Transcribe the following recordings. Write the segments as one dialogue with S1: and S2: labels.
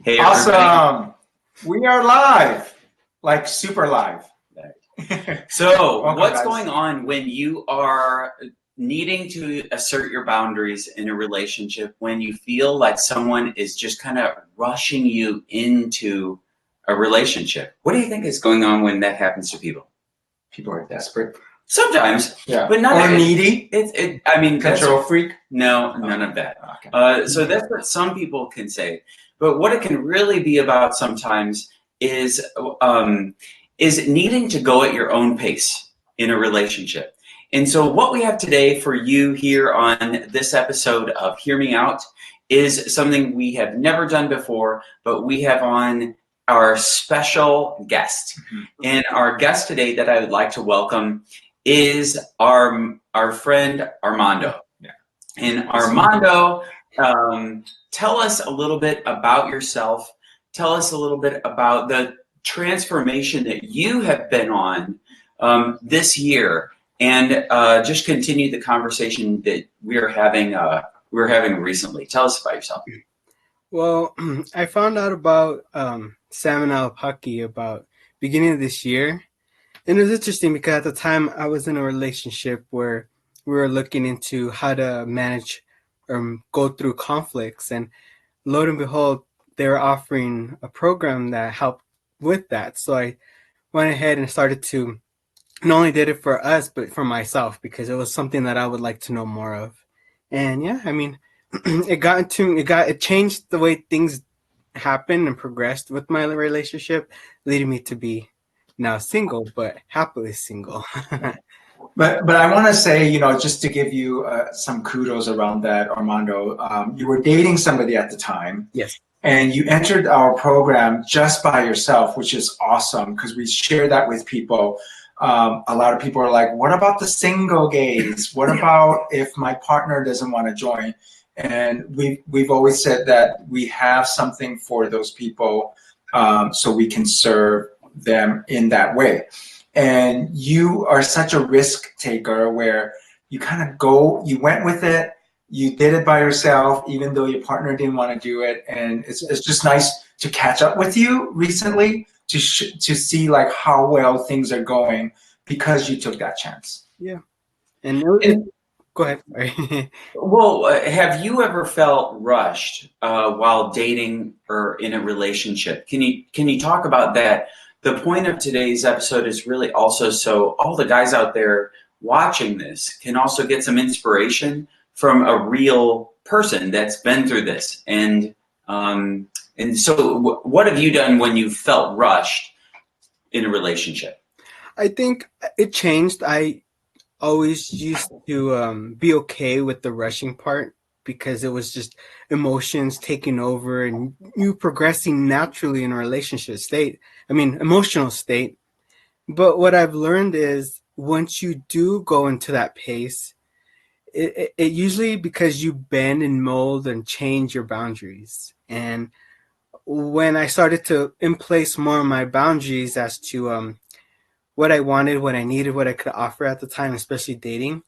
S1: Hey, everybody.
S2: Awesome. We are live, like super live.
S1: So,
S2: Welcome,
S1: what's
S2: guys.
S1: going on when you are needing to assert your boundaries in a relationship when you feel like someone is just kind of rushing you into a relationship? What do you think is going on when that happens to people?
S2: People are desperate.
S1: Sometimes,
S2: Yeah.
S1: but not
S2: Or needy.
S1: I mean,
S2: Control freak.
S1: no, none of that.
S2: Okay.
S1: So that's what some people can say. But what it can really be about sometimes is needing to go at your own pace in a relationship. And so what we have today for you here on this episode of Hear Me Out is something we have never done before, but we have on our special guest. And our guest today that I would like to welcome is our friend Armando.
S2: Yeah.
S1: And Armando, tell us a little bit about yourself. Tell us a little bit about the transformation that you have been on this year, and just continue the conversation that we're having recently. Tell us about yourself.
S3: Well, I found out about salmon alpaki about beginning of this year. And it was interesting because at the time I was in a relationship where we were looking into how to manage or go through conflicts. And lo and behold, they were offering a program that helped with that. So I went ahead and started to not only did it for us, but for myself, because it was something that I would like to know more of. And yeah, I mean, it changed the way things happened and progressed with my relationship, leading me to be now single, but happily single.
S2: But I want to say, just to give you some kudos around that, Armando, you were dating somebody at the time.
S3: Yes.
S2: And you entered our program just by yourself, which is awesome because we share that with people. A lot of people are like, what about the single gays? What about if my partner doesn't want to join? And we've always said that we have something for those people, so we can serve them in that way. And you are such a risk taker where you kind of you went with it, you did it by yourself, even though your partner didn't want to do it. And it's just nice to catch up with you recently to see like how well things are going because you took that chance.
S3: Yeah. And go ahead.
S1: Well, have you ever felt rushed while dating or in a relationship? Can you talk about that? The point of today's episode is really also so all the guys out there watching this can also get some inspiration from a real person that's been through this. And so what have you done when you felt rushed in a relationship?
S3: I think it changed. I always used to be okay with the rushing part because it was just emotions taking over and you progressing naturally in a relationship state. I mean, emotional state. But what I've learned is once you do go into that pace, it usually because you bend and mold and change your boundaries. And when I started to in place more of my boundaries as to what I wanted, what I needed, what I could offer at the time, especially dating,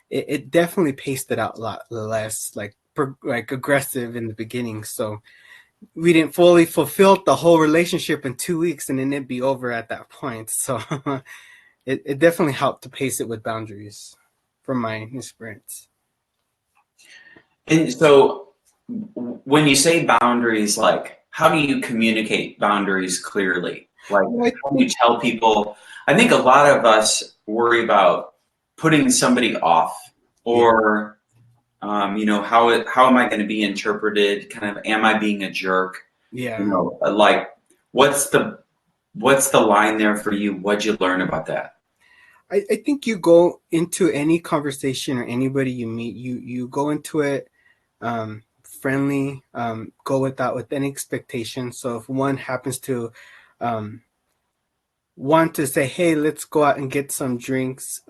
S3: it definitely paced it out a lot less like aggressive in the beginning. So we didn't fully fulfill the whole relationship in 2 weeks and then it'd be over at that point. So it definitely helped to pace it with boundaries from my experience.
S1: And so when you say boundaries, like how do you communicate boundaries clearly? Like how do you tell people? I think a lot of us worry about putting somebody off or, how am I going to be interpreted? Kind of, am I being a jerk?
S3: Yeah.
S1: Like what's the line there for you? What'd you learn about that?
S3: I think you go into any conversation or anybody you meet, you go into it friendly, go with any expectation. So if one happens to want to say, hey, let's go out and get some drinks,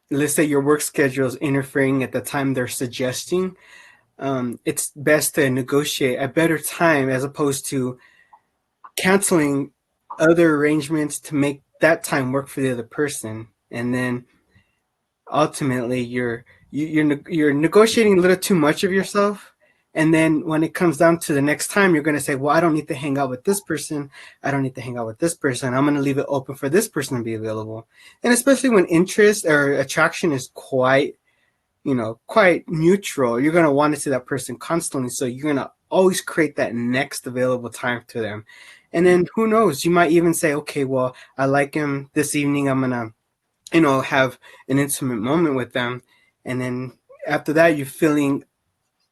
S3: let's say your work schedule is interfering at the time they're suggesting, it's best to negotiate a better time as opposed to canceling other arrangements to make that time work for the other person. And then ultimately you're negotiating a little too much of yourself, And then when it comes down to the next time, you're going to say, well, I don't need to hang out with this person. I don't need to hang out with this person. I'm going to leave it open for this person to be available. And especially when interest or attraction is quite neutral, you're going to want to see that person constantly. So you're going to always create that next available time to them. And then who knows, you might even say, okay, well, I like him this evening. I'm going to, have an intimate moment with them. And then after that, you're feeling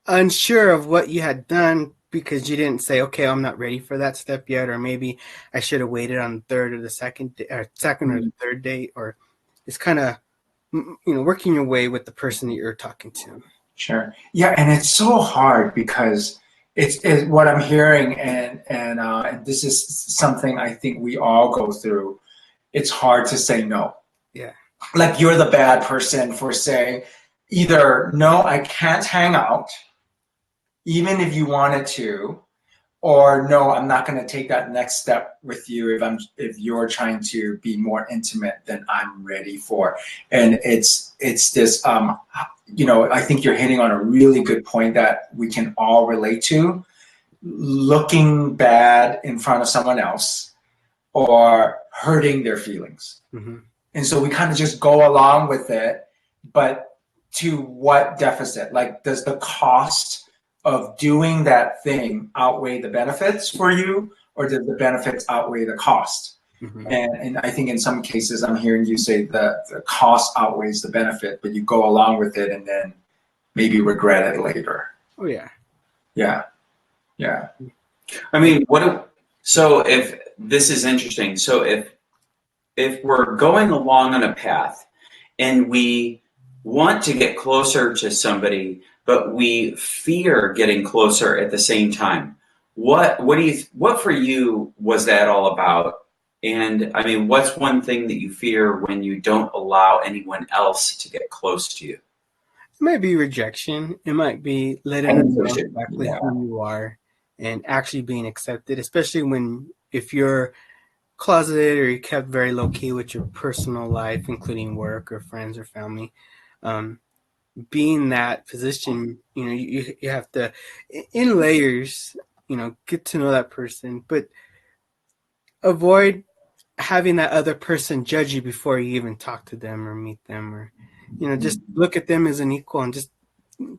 S3: unsure of what you had done because you didn't say, okay, I'm not ready for that step yet. Or maybe I should have waited on the third or the second or the third date. Or it's kind of, working your way with the person that you're talking to.
S2: Sure. Yeah, and it's so hard because it's what I'm hearing, and this is something I think we all go through. It's hard to say no.
S3: Yeah.
S2: Like you're the bad person for saying either no, I can't hang out, even if you wanted to, or no, I'm not going to take that next step with you if you're trying to be more intimate than I'm ready for. And it's this I think you're hitting on a really good point that we can all relate to. Looking bad in front of someone else or hurting their feelings.
S3: Mm-hmm.
S2: And so we kind of just go along with it, but to what deficit? Like, does the cost of doing that thing outweigh the benefits for you, or does the benefits outweigh the cost?
S3: Mm-hmm.
S2: And I think in some cases I'm hearing you say the cost outweighs the benefit, but you go along with it and then maybe regret it later.
S3: Oh yeah.
S2: Yeah. Yeah.
S1: I mean, so if this is interesting, so if we're going along on a path and we want to get closer to somebody, but we fear getting closer at the same time, what for you was that all about? And I mean, what's one thing that you fear when you don't allow anyone else to get close to you?
S3: It might be rejection. It might be letting them know exactly who you are and actually being accepted, especially if you're closeted or you kept very low key with your personal life, including work or friends or family. Being that position, you have to, in layers, get to know that person, but avoid having that other person judge you before you even talk to them or meet them, or just look at them as an equal and just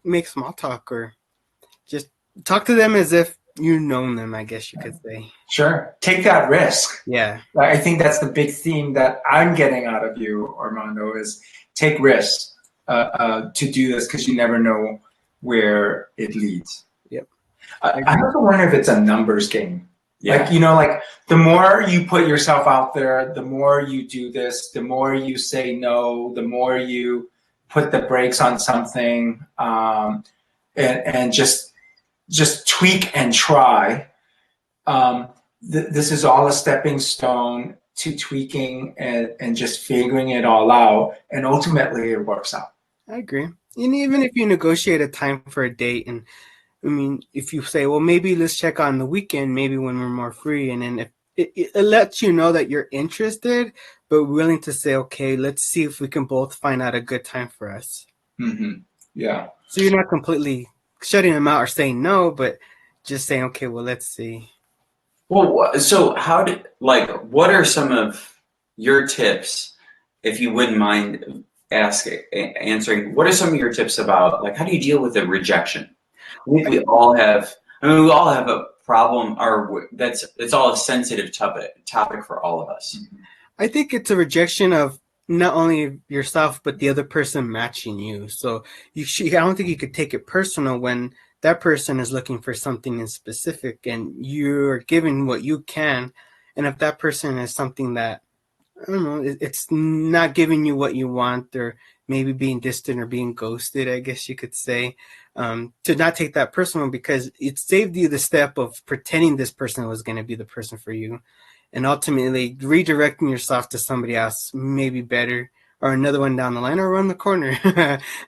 S3: make small talk or just talk to them as if you know them, I guess you could say.
S2: Sure. Take that risk.
S3: Yeah.
S2: I think that's the big theme that I'm getting out of you, Armando, is take risks to do this, because you never know where it leads.
S3: Yep.
S2: I also wonder if it's a numbers game.
S1: Yeah.
S2: Like, the more you put yourself out there, the more you do this, the more you say no, the more you put the brakes on something, and just tweak and try. This is all a stepping stone to tweaking and just figuring it all out, and ultimately it works out.
S3: I agree. And even if you negotiate a time for a date, and I mean, if you say, well, maybe let's check on the weekend, maybe when we're more free, and then if it lets you know that you're interested, but willing to say, okay, let's see if we can both find out a good time for us.
S2: Mm-hmm. Yeah.
S3: So you're not completely shutting them out or saying no, but just saying, okay, well, let's see.
S1: Well, so what are some of your tips, if you wouldn't mind answering, what are some of your tips about, like, how do you deal with the rejection? I think we all have a problem, or it's all a sensitive topic for all of us.
S3: I think it's a rejection of not only yourself, but the other person matching you. So I don't think you could take it personal when that person is looking for something in specific and you're giving what you can. And if that person is something that, I don't know, it's not giving you what you want, or maybe being distant or being ghosted, I guess you could say, to not take that personal, because it saved you the step of pretending this person was going to be the person for you, and ultimately redirecting yourself to somebody else, maybe better, or another one down the line, or around the corner.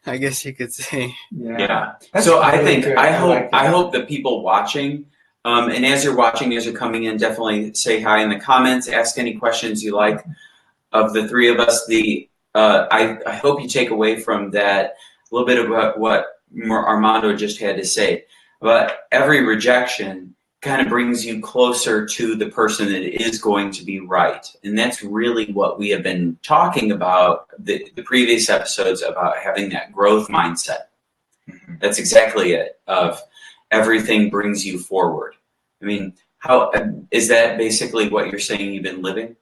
S3: I guess you could say.
S1: Yeah. So I hope the people watching, and as you're watching, as you're coming in, definitely say hi in the comments, ask any questions you like of the three of us. I hope you take away from that a little bit of what Armando just had to say. but every rejection kind of brings you closer to the person that is going to be right. And that's really what we have been talking about the previous episodes, about having that growth mindset. That's exactly it, of everything brings you forward. I mean, how is that basically what you're saying you've been living?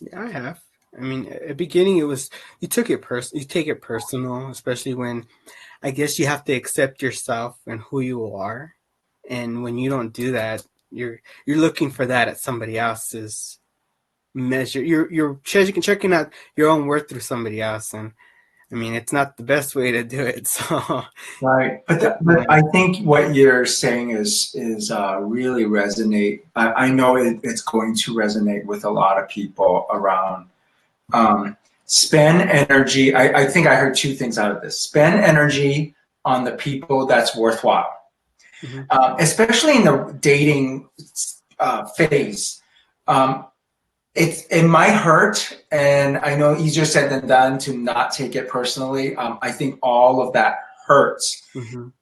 S3: Yeah, I have. I mean, at the beginning, it was you took it you take it personal, especially when I guess you have to accept yourself and who you are, and when you don't do that, you're looking for that at somebody else's measure. You're checking out your own worth through somebody else, and I mean, it's not the best way to do it. So,
S2: Right, but I think what you're saying is really resonate. I know it's going to resonate with a lot of people around. Spend energy. I think I heard two things out of this. Spend energy on the people that's worthwhile,
S3: mhm.
S2: especially in the dating phase. It might hurt, and I know easier said than done to not take it personally. I think all of that hurts,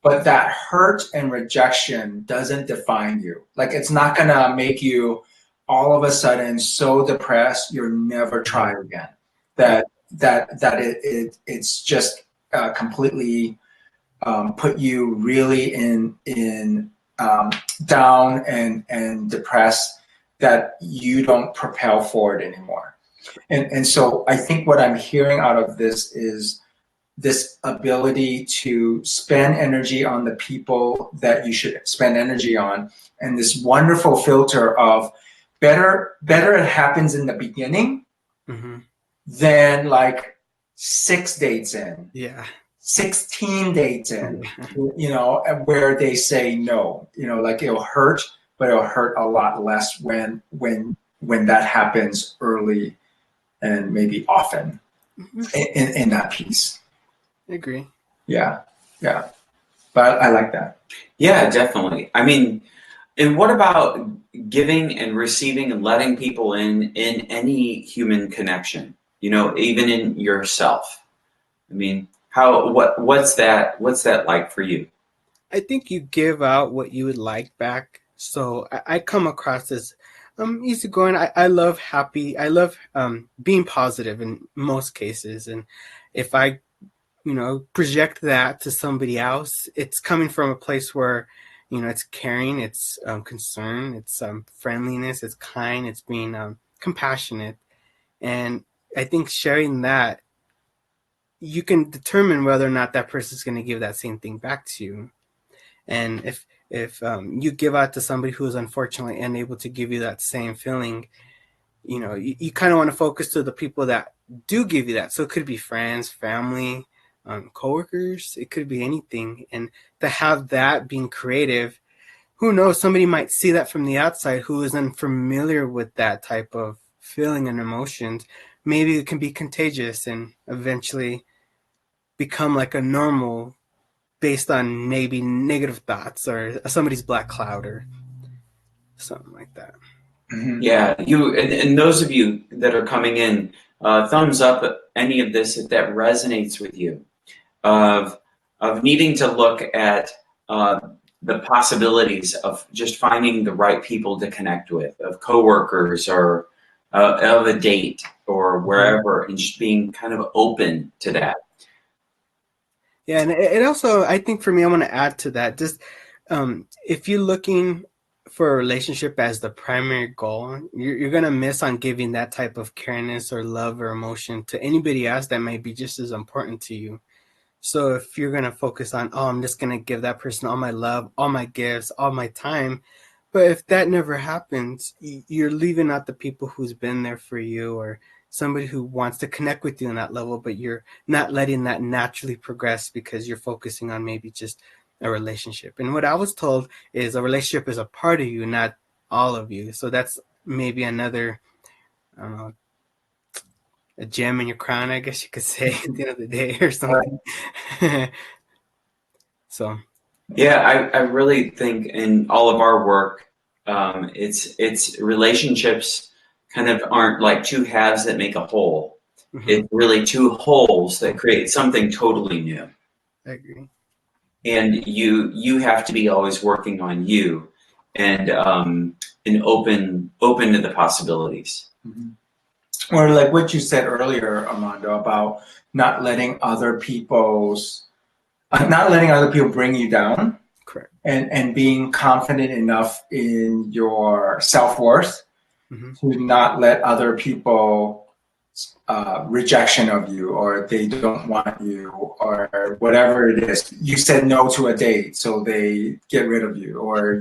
S2: but that hurt and rejection doesn't define you. Like, it's not gonna make you all of a sudden so depressed you'll never try again. It's just completely put you really in down and depressed, that you don't propel forward anymore. And so I think what I'm hearing out of this is this ability to spend energy on the people that you should spend energy on, and this wonderful filter of better it happens in the beginning than like 6 dates in.
S3: Yeah.
S2: 16 dates in, where they say no, like it'll hurt, but it'll hurt a lot less when that happens early and maybe often in that piece.
S3: I agree.
S2: Yeah. But I like that.
S1: Yeah, definitely. I mean, and what about giving and receiving and letting people in any human connection, even in yourself? I mean, what's that like for you?
S3: I think you give out what you would like back. So I come across as easygoing. I love being positive in most cases, and if I project that to somebody else, it's coming from a place where it's caring, it's concern, it's friendliness, it's kind, it's being compassionate, and I think sharing that, you can determine whether or not that person is going to give that same thing back to you. And if you give out to somebody who is unfortunately unable to give you that same feeling, you kind of want to focus to the people that do give you that. So it could be friends, family, coworkers, it could be anything. And to have that being creative, who knows, somebody might see that from the outside who is unfamiliar with that type of feeling and emotions. Maybe it can be contagious and eventually become like a normal based on maybe negative thoughts or somebody's black cloud or something like that.
S1: Yeah, and those of you that are coming in, thumbs up any of this if that resonates with you, of needing to look at the possibilities of just finding the right people to connect with, of coworkers or of a date or wherever, and just being kind of open to that.
S3: Yeah, and it also, I think for me, I want to add to that, just if you're looking for a relationship as the primary goal, you're going to miss on giving that type of careness or love or emotion to anybody else that might be just as important to you. So if you're going to focus on, I'm just going to give that person all my love, all my gifts, all my time, but if that never happens, you're leaving out the people who's been there for you, or somebody who wants to connect with you on that level, but you're not letting that naturally progress because you're focusing on maybe just a relationship. And what I was told is a relationship is a part of you, not all of you. So that's maybe another, I don't know, a gem in your crown, I guess you could say, at the end of the day or something. So.
S1: Yeah, I really think in all of our work, it's relationships kind of aren't like two halves that make a whole. It's really two wholes that create something totally new.
S3: I agree.
S1: and you have to be always working on you, and open to the possibilities.
S2: Or like what you said earlier, Armando, about not letting other people bring you down.
S3: Correct.
S2: And being confident enough in your self-worth to not let other people rejection of you, or they don't want you, or whatever it is. You said no to a date, so they get rid of you, or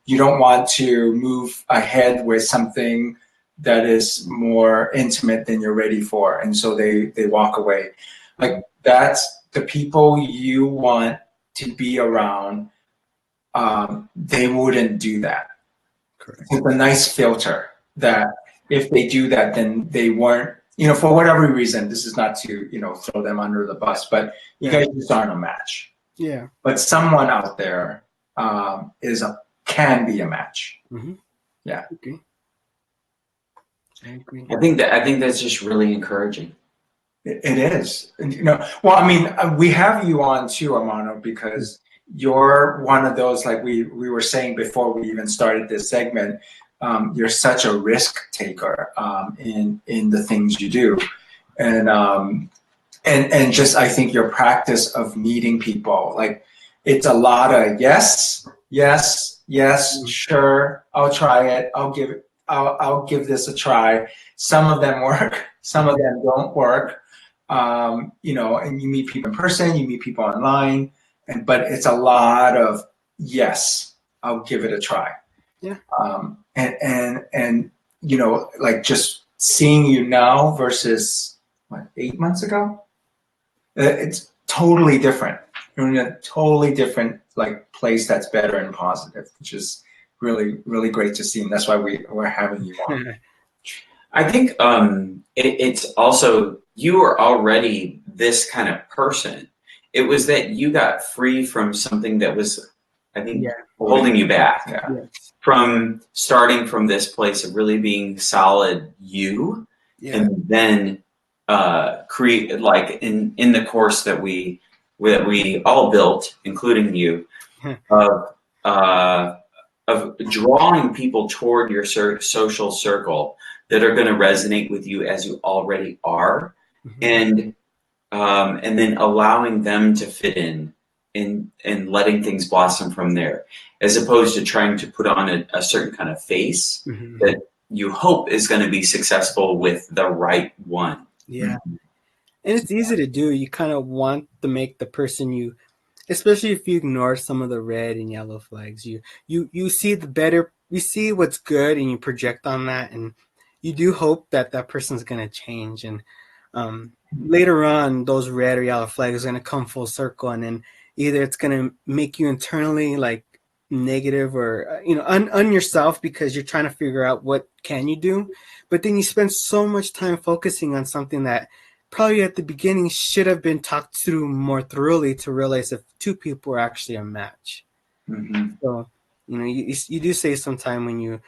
S2: you don't want to move ahead with something that is more intimate than you're ready for, and so they walk away. Like, that's the people you want to be around. They wouldn't do that.
S3: Correct.
S2: It's a nice filter that if they do that, then they weren't, for whatever reason. This is not to, throw them under the bus, but you guys just aren't a match.
S3: Yeah.
S2: But someone out there can be a match. Yeah.
S3: Okay. I agree.
S1: I think that's just really encouraging.
S2: It is. Well, I mean, we have you on too, Armando, because you're one of those, like we were saying before we even started this segment, you're such a risk taker in the things you do. And just, I think your practice of meeting people, like, it's a lot of yes, sure, I'll try it, I'll give this a try. Some of them work, some of them don't work. And you meet people in person, you meet people online, but it's a lot of yes, I'll give it a try.
S3: Yeah.
S2: And like, just seeing you now versus 8 months ago, it's totally different. You're in a totally different place that's better and positive, which is really, really great to see, and that's why we're having you on.
S1: I think it's also, you are already this kind of person. It was that you got free from something that was, I think, holding you back.
S2: Yeah.
S1: From starting from this place of really being solid you, and then create, like, in the course that we all built, including you, of drawing people toward your social circle that are going to resonate with you as you already are, and then allowing them to fit in, and letting things blossom from there, as opposed to trying to put on a certain kind of face that you hope is going to be successful with the right one.
S3: Yeah. And it's easy to do. You kind of want to make the person you, especially if you ignore some of the red and yellow flags, you see the better, you see what's good, and you project on that, and you do hope that that person's going to change. And later on, those red or yellow flags are going to come full circle, and then either it's going to make you internally like negative, or on yourself, because you're trying to figure out what can you do, but then you spend so much time focusing on something that probably at the beginning should have been talked through more thoroughly to realize if two people are actually a match. So you do say sometime when you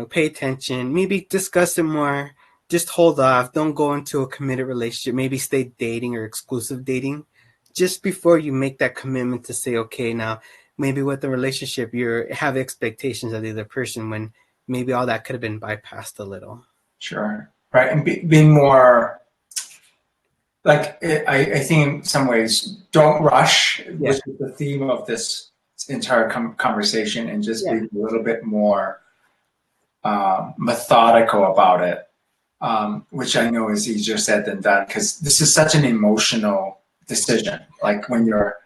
S3: pay attention, maybe discuss it more, just hold off, don't go into a committed relationship, maybe stay dating or exclusive dating just before you make that commitment to say, okay, now maybe with the relationship you have expectations of the other person, when maybe all that could have been bypassed a little.
S2: Sure. Right. And being more, like, I think in some ways, don't rush, which is the theme of this entire conversation, and just be a little bit more methodical about it, which I know is easier said than done, because this is such an emotional decision. Like, when you're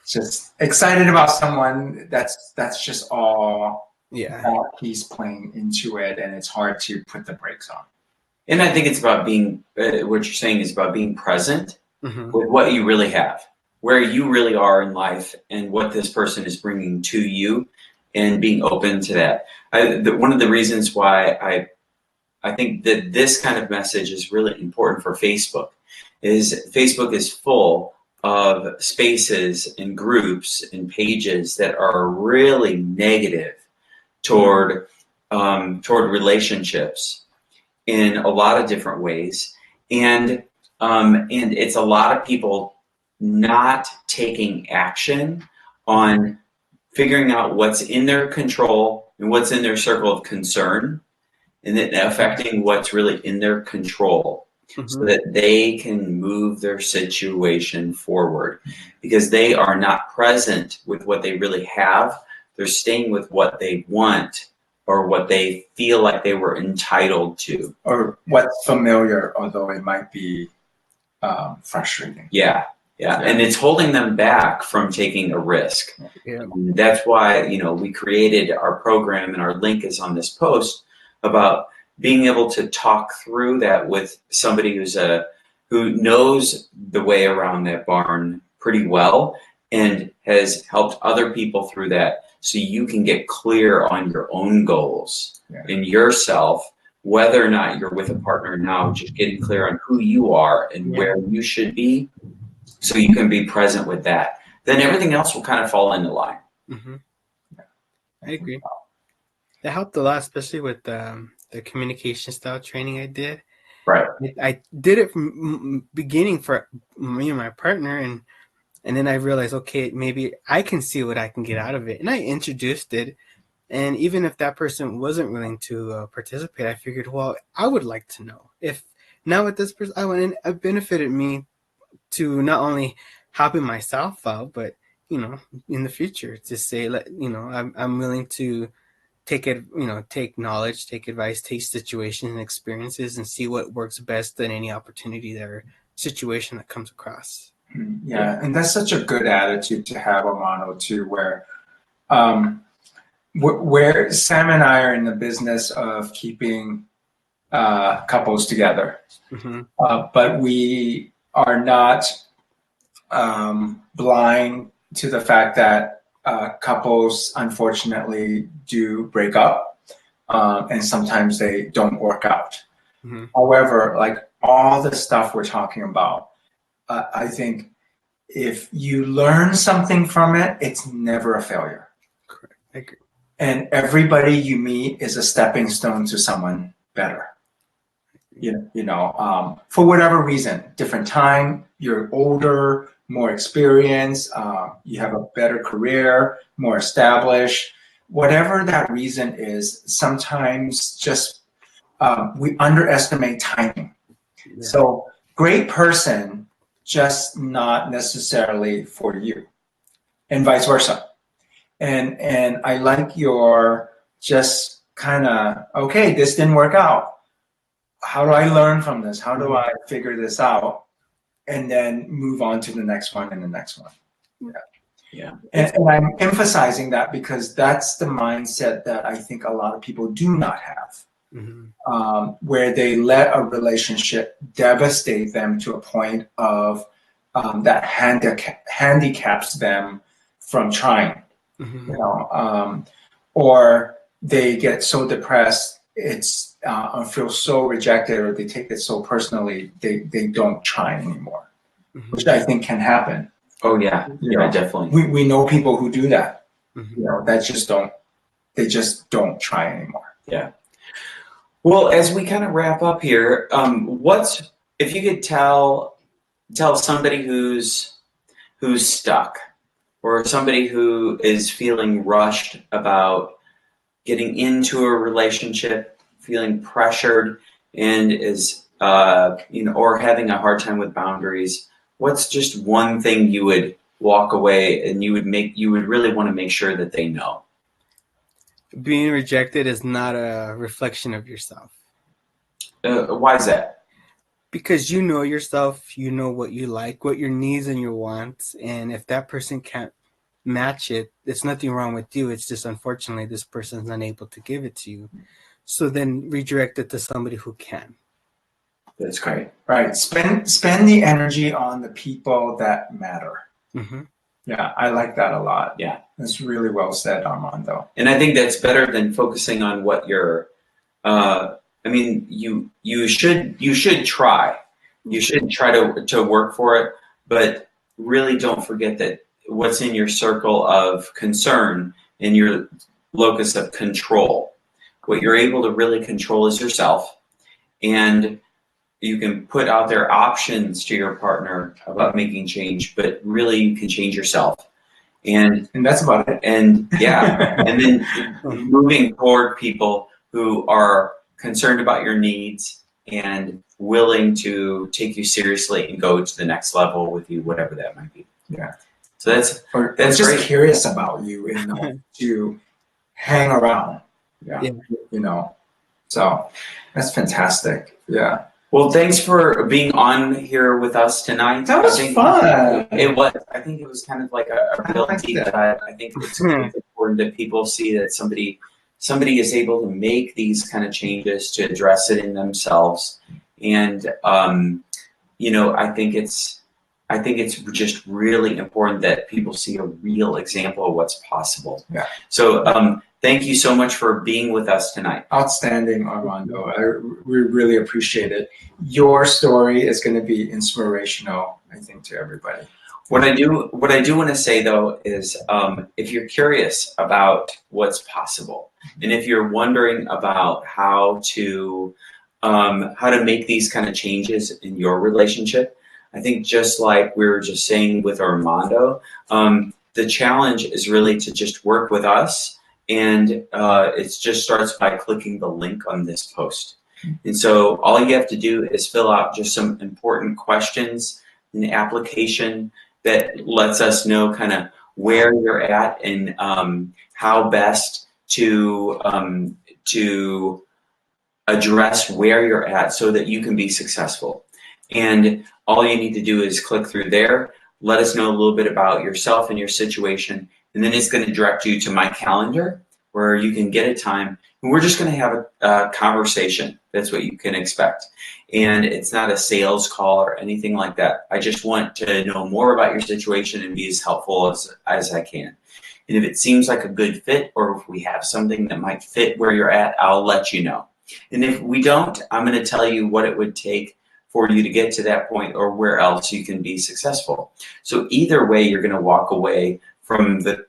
S2: just excited about someone, that's just all that piece playing into it, and it's hard to put the brakes on.
S1: And I think it's about being, what you're saying is about being present with what you really have, where you really are in life, and what this person is bringing to you, and being open to that. One of the reasons why I think that this kind of message is really important for Facebook is Facebook is full of spaces and groups and pages that are really negative toward relationships in a lot of different ways, and it's a lot of people not taking action on figuring out what's in their control and what's in their circle of concern, and then affecting what's really in their control, so that they can move their situation forward, because they are not present with what they really have. They're staying with what they want or what they feel like they were entitled to.
S2: Or what's familiar, although it might be frustrating.
S1: Yeah. And it's holding them back from taking a risk.
S3: Yeah.
S1: That's why, we created our program, and our link is on this post, about being able to talk through that with somebody who knows the way around that barn pretty well and has helped other people through that, so you can get clear on your own goals and yourself, whether or not you're with a partner now, just getting clear on who you are and where you should be, so you can be present with that. Then everything else will kind of fall into line.
S3: I agree. That helped a lot, especially with the communication style training I did.
S1: Right.
S3: I did it from beginning for me and my partner, and then I realized, okay, maybe I can see what I can get out of it. And I introduced it. And even if that person wasn't willing to participate, I figured, well, I would like to know. If now with this person, it benefited me to not only helping myself out, but, in the future to say, I'm willing to take knowledge, take advice, take situations and experiences, and see what works best in any opportunity or situation that comes across.
S2: Yeah, and that's such a good attitude to have, Armando, too, where Sam and I are in the business of keeping couples together, but we are not blind to the fact that couples, unfortunately, do break up, and sometimes they don't work out. However, like all the stuff we're talking about, I think if you learn something from it, it's never a failure.
S3: Correct. I agree.
S2: And everybody you meet is a stepping stone to someone better. For whatever reason, different time, you're older, more experienced, you have a better career, more established. Whatever that reason is, sometimes just we underestimate timing. Yeah. So great person, just not necessarily for you, and vice versa. And I like your just kind of, okay, this didn't work out. How do I learn from this? How do I figure this out? And then move on to the next one and the next one. Yeah. And I'm emphasizing that because that's the mindset that I think a lot of people do not have. Where they let a relationship devastate them to a point of that handicaps them from trying, or they get so depressed, it's feel so rejected, or they take it so personally, they don't try anymore, which I think can happen.
S1: Oh yeah, definitely.
S2: We know people who do that. That they just don't try anymore.
S1: Yeah. Well, as we kind of wrap up here, if you could tell somebody who's stuck, or somebody who is feeling rushed about getting into a relationship, feeling pressured, and is or having a hard time with boundaries, what's just one thing you would walk away and you would really want to make sure that they know?
S3: Being rejected is not a reflection of yourself.
S1: Why is that?
S3: Because you know yourself, you know what you like, what your needs and your wants, and if that person can't match it, there's nothing wrong with you. It's just unfortunately this person's unable to give it to you. So then redirect it to somebody who can.
S1: That's great.
S2: Right. Spend the energy on the people that matter. Yeah, I like that a lot.
S1: Yeah.
S2: That's really well said, Armando.
S1: And I think that's better than focusing on what you're you should try. You should try to work for it, but really don't forget that what's in your circle of concern and your locus of control. What you're able to really control is yourself. And put out there options to your partner about making change, but really you can change yourself. And
S2: that's about it.
S1: And yeah, and then moving toward people who are concerned about your needs and willing to take you seriously and go to the next level with you, whatever that might be.
S2: Yeah.
S1: So that's
S2: just
S1: great.
S2: Curious about you and to hang around. Yeah. You know. So that's fantastic. Yeah.
S1: Well, thanks for being on here with us tonight.
S2: That was fun.
S1: It was. I think it was kind of like a real deep dive. I think it's important that people see that somebody is able to make these kind of changes to address it in themselves. And you know, I think it's just really important that people see a real example of what's possible.
S2: Yeah.
S1: So thank you so much for being with us tonight.
S2: Outstanding, Armando. We really appreciate it. Your story is going to be inspirational, I think, to everybody.
S1: What I do want to say though is, if you're curious about what's possible, and if you're wondering about how to make these kind of changes in your relationship, I think just like we were just saying with Armando, the challenge is really to just work with us. And it just starts by clicking the link on this post. And so all you have to do is fill out just some important questions in the application that lets us know kind of where you're at and how best to address where you're at so that you can be successful. And all you need to do is click through there, let us know a little bit about yourself and your situation, and then it's going to direct you to my calendar where you can get a time. And we're just going to have a conversation. That's what you can expect. And it's not a sales call or anything like that. I just want to know more about your situation and be as helpful as I can. And if it seems like a good fit, or if we have something that might fit where you're at, I'll let you know. And if we don't, I'm going to tell you what it would take for you to get to that point or where else you can be successful. So either way, you're going to walk away from the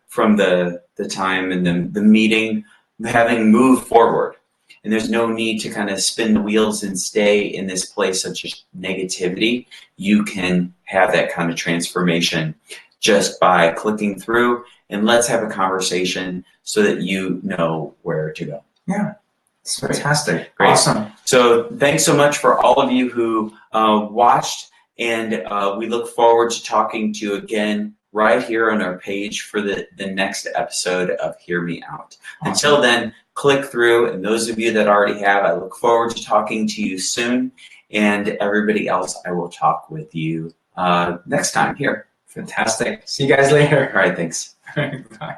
S1: time and the meeting having moved forward. And there's no need to kind of spin the wheels and stay in this place of just negativity. You can have that kind of transformation just by clicking through, and let's have a conversation so that you know where to go.
S2: Yeah. It's fantastic.
S1: Great.
S2: Awesome.
S1: So thanks so much for all of you who watched, and we look forward to talking to you again right here on our page for the next episode of Hear Me Out. Awesome. Until then, click through, and those of you that already have, I look forward to talking to you soon, and everybody else, I will talk with you next time here.
S2: Fantastic. See you guys later.
S1: All right, thanks.
S2: Bye.